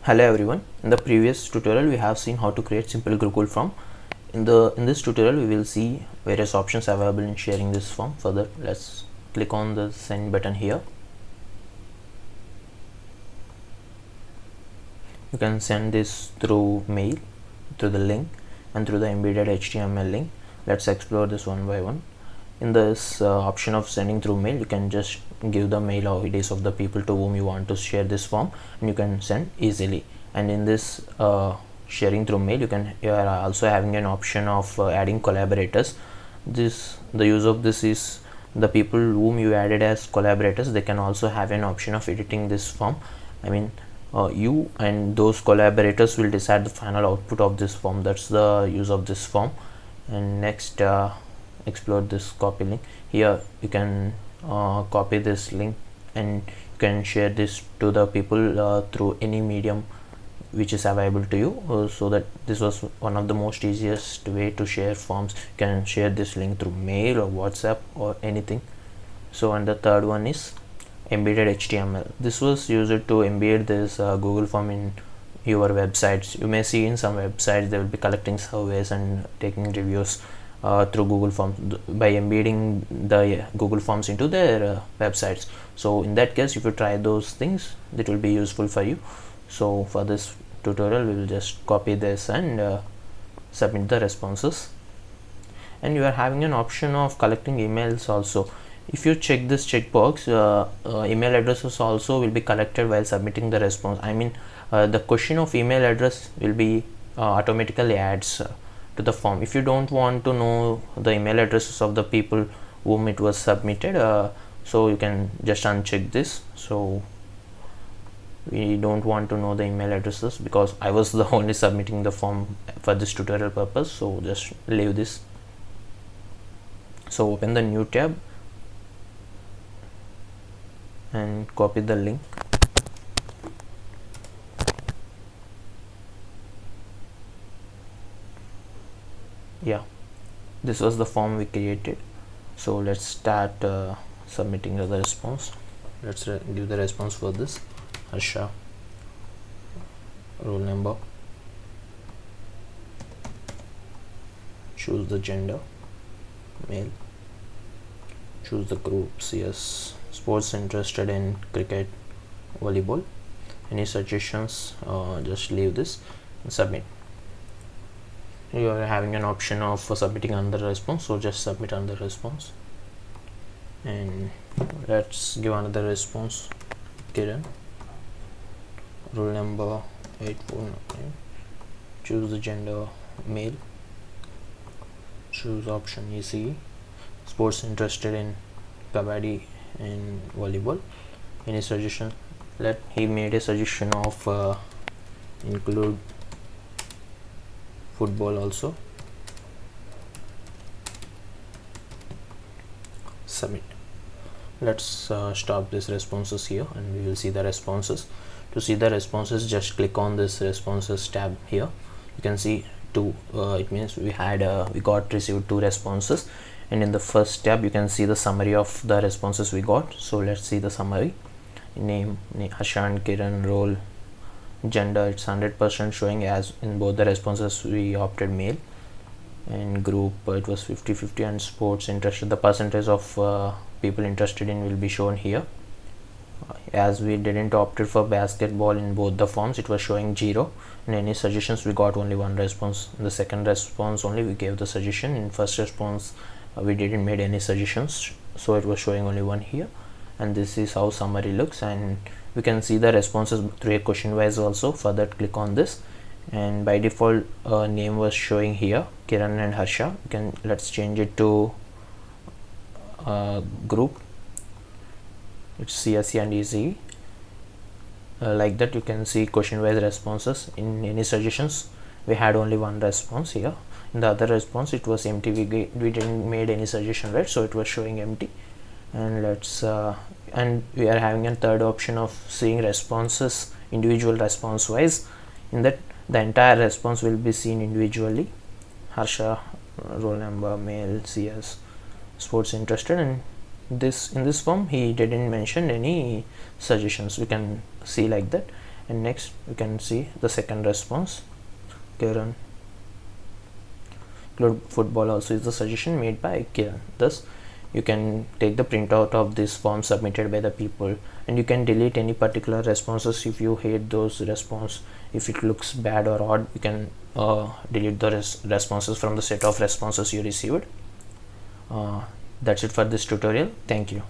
Hello everyone, in the previous tutorial we have seen how to create simple Google form. In this tutorial we will see various options available in sharing this form. Further, let's click on the send button here. You can send this through mail, through the link, and through the embedded HTML link. Let's explore this one by one. In this option of sending through mail, you can just give the mail IDs of the people to whom you want to share this form, and you can send easily. And in this sharing through mail, you are also having an option of adding collaborators. The use of this is the people whom you added as collaborators, they can also have an option of editing this form. I mean, you and those collaborators will decide the final output of this form. That's the use of this form. And next, explore this copy link. Here you can copy this link and you can share this to the people through any medium which is available to you. So that this was one of the most easiest way to share forms. You can share this link through mail or WhatsApp or anything. So, and the third one is embedded HTML. This was used to embed this Google form in your websites. You may see in some websites they will be collecting surveys and taking reviews through Google Forms by embedding the Google Forms into their websites. So in that case, if you try those things, it will be useful for you. So for this tutorial, we will just copy this and submit the responses. And you are having an option of collecting emails also. If you check this checkbox, email addresses also will be collected while submitting the response. I mean, the question of email address will be automatically adds to the form. If you don't want to know the email addresses of the people whom it was submitted, so you can just uncheck this. So we don't want to know the email addresses because I was the only submitting the form for this tutorial purpose, so just leave this. So open the new tab and copy the link. Yeah, this was the form we created. So let's start submitting the response. Let's give the response for this. Harsha, roll number, choose the gender, male, choose the group, CS, sports interested in cricket, volleyball. Any suggestions, just leave this and submit. You are having an option of submitting another response, so just submit another response. And let's give another response. Kiran, roll number 849, choose the gender, male, choose option ECE, sports interested in kabaddi and volleyball. Any suggestion? He made a suggestion of include football also. Submit. Let's stop these responses here and we will see the responses. To see the responses, just click on this responses tab here. You can see two. It means we got received two responses, and in the first tab you can see the summary of the responses we got. So let's see the summary. Name Harsha and Kiran, role, gender, it's 100% showing as in both the responses we opted male, and group it was 50-50, and sports interested, the percentage of people interested in will be shown here. As we didn't opted for basketball in both the forms, it was showing 0. And any suggestions, we got only one response. In the second response only we gave the suggestion. In first response we didn't made any suggestions, so it was showing only one here. And this is how summary looks, and we can see the responses through a question wise also. For that, click on this, and by default name was showing here, Kiran and Harsha. Let's change it to group, it's CSE and ECE. Like that, you can see question wise responses. In any suggestions, we had only one response here. In the other response, it was empty. We didn't made any suggestion, right? So it was showing empty. And let's and we are having a third option of seeing responses, individual response wise. In that, the entire response will be seen individually. Harsha roll number, male, CS, sports interested, and in this form he didn't mention any suggestions. We can see like that. And next we can see the second response. Kiran, club football also is the suggestion made by Kiran. Thus you can take the printout of this form submitted by the people, and you can delete any particular responses if you hate those response. If it looks bad or odd, you can delete the responses from the set of responses you received. That's it for this tutorial. Thank you.